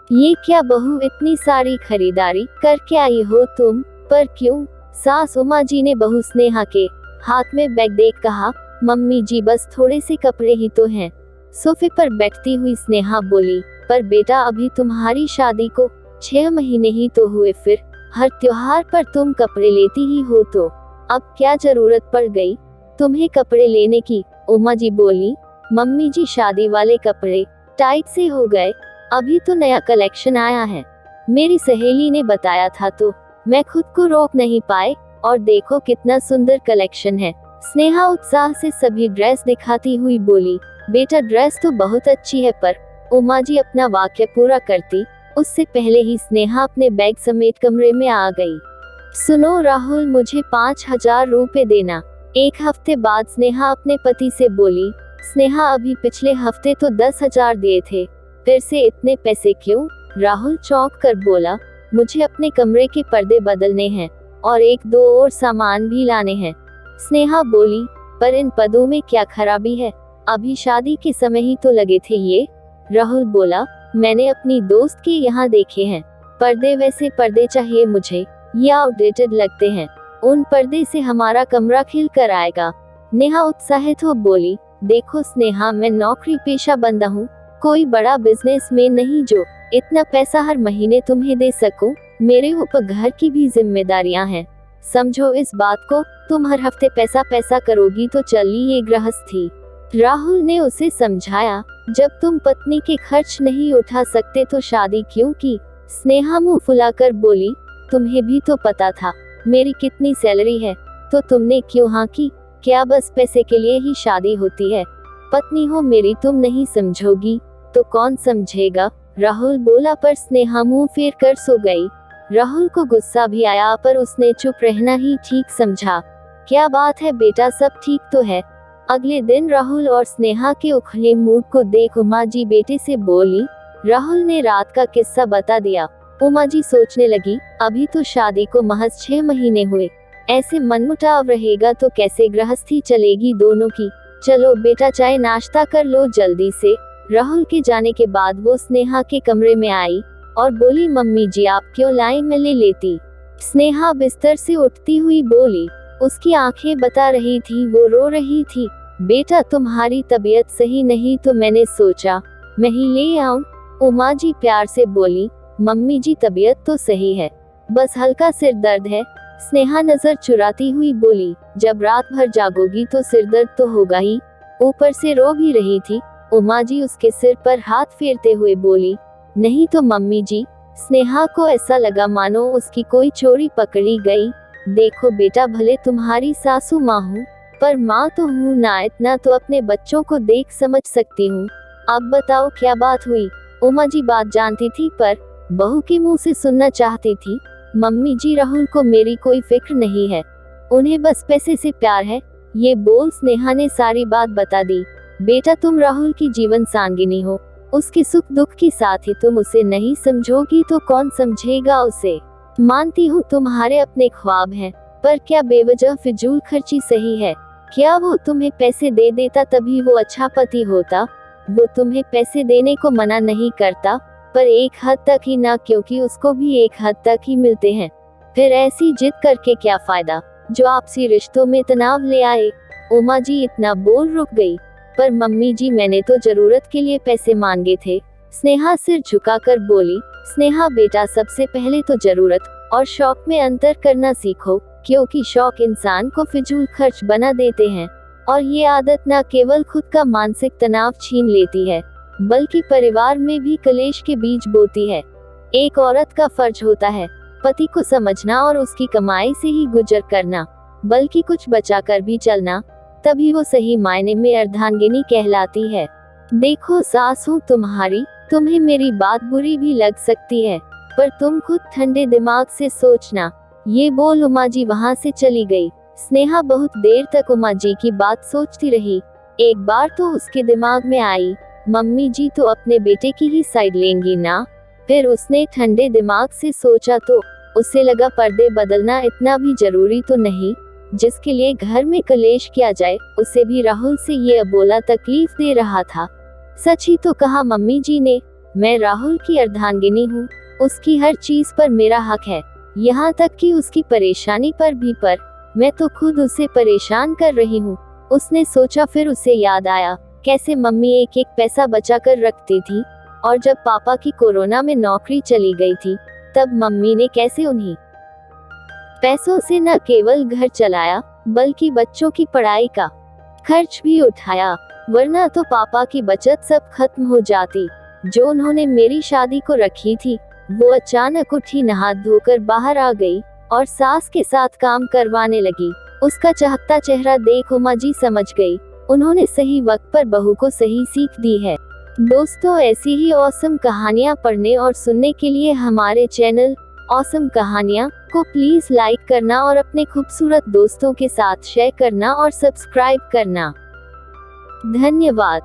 ये क्या बहू, इतनी सारी खरीदारी करके आई हो तुम? पर क्यों? सास उमा जी ने बहू स्नेहा के हाथ में बैग देख कहा। मम्मी जी बस थोड़े से कपड़े ही तो हैं। सोफे पर बैठती हुई स्नेहा बोली, पर बेटा अभी तुम्हारी शादी को 6 महीने ही तो हुए, फिर हर त्योहार पर तुम कपड़े लेती ही हो, तो अब क्या जरूरत पड़ गई तुम्हें कपड़े लेने की? उमा जी बोली, मम्मी जी शादी वाले कपड़े टाइट से हो गए, अभी तो नया कलेक्शन आया है, मेरी सहेली ने बताया था तो मैं खुद को रोक नहीं पाए, और देखो कितना सुंदर कलेक्शन है। स्नेहा उत्साह से सभी ड्रेस दिखाती हुई बोली, बेटा ड्रेस तो बहुत अच्छी है, पर उमा जी अपना वाक्य पूरा करती उससे पहले ही स्नेहा अपने बैग समेत कमरे में आ गई। सुनो राहुल, मुझे 5,000 रुपए देना। एक हफ्ते बाद स्नेहा अपने पति से बोली। स्नेहा अभी पिछले हफ्ते तो 10,000 दिए थे, फिर से इतने पैसे क्यों? राहुल चौंक कर बोला, मुझे अपने कमरे के पर्दे बदलने हैं और 1-2 और सामान भी लाने हैं। स्नेहा बोली, पर इन पर्दों में क्या खराबी है, अभी शादी के समय ही तो लगे थे ये। राहुल बोला, मैंने अपनी दोस्त के यहाँ देखे हैं पर्दे, वैसे पर्दे चाहिए मुझे, ये आउटडेटेड लगते हैं, उन पर्दे से हमारा कमरा खिल कर आएगा। नेहा उत्साहित हो बोली, देखो स्नेहा, मैं नौकरी पेशा बंदा हूँ, कोई बड़ा बिजनेसमैन नहीं जो इतना पैसा हर महीने तुम्हें दे सकूं। मेरे ऊपर घर की भी जिम्मेदारियां हैं, समझो इस बात को। तुम हर हफ्ते पैसा पैसा करोगी तो चली ये गृहस्थी। राहुल ने उसे समझाया, जब तुम पत्नी के खर्च नहीं उठा सकते तो शादी क्यों की? स्नेहा मुंह फुलाकर बोली, तुम्हें भी तो पता था मेरी कितनी सैलरी है, तो तुमने क्यों हाँ की? क्या बस पैसे के लिए ही शादी होती है? पत्नी हो मेरी, तुम नहीं समझोगी तो कौन समझेगा? राहुल बोला, पर स्नेहा मुंह फेर कर सो गई। राहुल को गुस्सा भी आया, पर उसने चुप रहना ही ठीक समझा। क्या बात है बेटा, सब ठीक तो है? अगले दिन राहुल और स्नेहा के उखड़े मूड को देख उमा जी बेटे से बोली। राहुल ने रात का किस्सा बता दिया। उमा जी सोचने लगी, अभी तो शादी को महज 6 महीने हुए, ऐसे मनमुटाव रहेगा तो कैसे गृहस्थी चलेगी दोनों की। चलो बेटा, चाय नाश्ता कर लो जल्दी से। राहुल के जाने के बाद वो स्नेहा के कमरे में आई और बोली, मम्मी जी आप क्यों लाई, मैं ले लेती। स्नेहा बिस्तर से उठती हुई बोली, उसकी आंखें बता रही थी वो रो रही थी। बेटा तुम्हारी तबीयत सही नहीं तो मैंने सोचा मैं ही ले आऊं। उमा जी प्यार से बोली, मम्मी जी तबीयत तो सही है, बस हल्का सिर दर्द है। स्नेहा नजर चुराती हुई बोली, जब रात भर जागोगी तो सिर दर्द तो होगा ही, ऊपर से रो भी रही थी। उमा जी उसके सिर पर हाथ फेरते हुए बोली, नहीं तो मम्मी जी। स्नेहा को ऐसा लगा मानो उसकी कोई चोरी पकड़ी गई। देखो बेटा, भले तुम्हारी सासू माँ हूँ, पर माँ तो हूँ ना, इतना तो अपने बच्चों को देख समझ सकती हूँ। अब बताओ क्या बात हुई? उमा जी बात जानती थी पर बहू के मुंह से सुनना चाहती थी। मम्मी जी, राहुल को मेरी कोई फिक्र नहीं है, उन्हें बस पैसे से प्यार है। ये बोल स्नेहा ने सारी बात बता दी। बेटा तुम राहुल की जीवन सांगिनी हो, उसके सुख दुख के साथ ही तुम उसे नहीं समझोगी तो कौन समझेगा उसे? मानती हूँ तुम्हारे अपने ख्वाब हैं, पर क्या बेवजह फिजूल खर्ची सही है? क्या वो तुम्हें पैसे दे देता तभी वो अच्छा पति होता? वो तुम्हें पैसे देने को मना नहीं करता, पर एक हद तक ही ना, क्योंकि उसको भी एक हद तक ही मिलते हैं। फिर ऐसी जिद करके क्या फायदा जो आपसी रिश्तों में तनाव ले आए? उमा जी इतना बोल रुक गई। पर मम्मी जी, मैंने तो जरूरत के लिए पैसे मांगे थे। स्नेहा सिर झुकाकर बोली। स्नेहा बेटा, सबसे पहले तो जरूरत और शौक में अंतर करना सीखो, क्योंकि शौक इंसान को फिजूल खर्च बना देते हैं, और ये आदत न केवल खुद का मानसिक तनाव छीन लेती है, बल्कि परिवार में भी कलेश के बीज बोती है। एक औरत का फर्ज होता है पति को समझना और उसकी कमाई से ही गुजर करना, बल्कि कुछ बचा कर भी चलना, तभी वो सही मायने में अर्धांगिनी कहलाती है। देखो सास हूँ तुम्हारी, तुम्हें मेरी बात बुरी भी लग सकती है, पर तुम खुद ठंडे दिमाग से सोचना। ये बोल उमा जी वहाँ से चली गई। स्नेहा बहुत देर तक उमा जी की बात सोचती रही। एक बार तो उसके दिमाग में आई, मम्मी जी तो अपने बेटे की ही साइड लेंगी ना। फिर उसने ठंडे दिमाग से सोचा तो उसे लगा पर्दे बदलना इतना भी जरूरी तो नहीं, जिसके लिए घर में कलेश किया जाए। उसे भी राहुल से ये अबोला तकलीफ दे रहा था। सच ही तो कहा मम्मी जी ने, मैं राहुल की अर्धांगिनी हूँ, उसकी हर चीज पर मेरा हक है, यहाँ तक कि उसकी परेशानी पर भी। पर मैं तो खुद उसे परेशान कर रही हूँ। उसने सोचा, फिर उसे याद आया कैसे मम्मी एक एक पैसा बचा कर रखती थी, और जब पापा की कोरोना में नौकरी चली गई थी तब मम्मी ने कैसे उन्हीं पैसों से न केवल घर चलाया बल्कि बच्चों की पढ़ाई का खर्च भी उठाया। वरना तो पापा की बचत सब खत्म हो जाती। जो उन्होंने मेरी शादी को रखी थी, वो अचानक उठी, नहा धोकर बाहर आ गई और सास के साथ काम करवाने लगी। उसका चहकता चेहरा देख उमा जी समझ गई, उन्होंने सही वक्त पर बहू को सही सीख दी है। दोस्तों, ऐसी ही ऑसम कहानियाँ पढ़ने और सुनने के लिए हमारे चैनल ऑसम कहानियाँ को प्लीज लाइक करना और अपने खूबसूरत दोस्तों के साथ शेयर करना और सब्सक्राइब करना। धन्यवाद।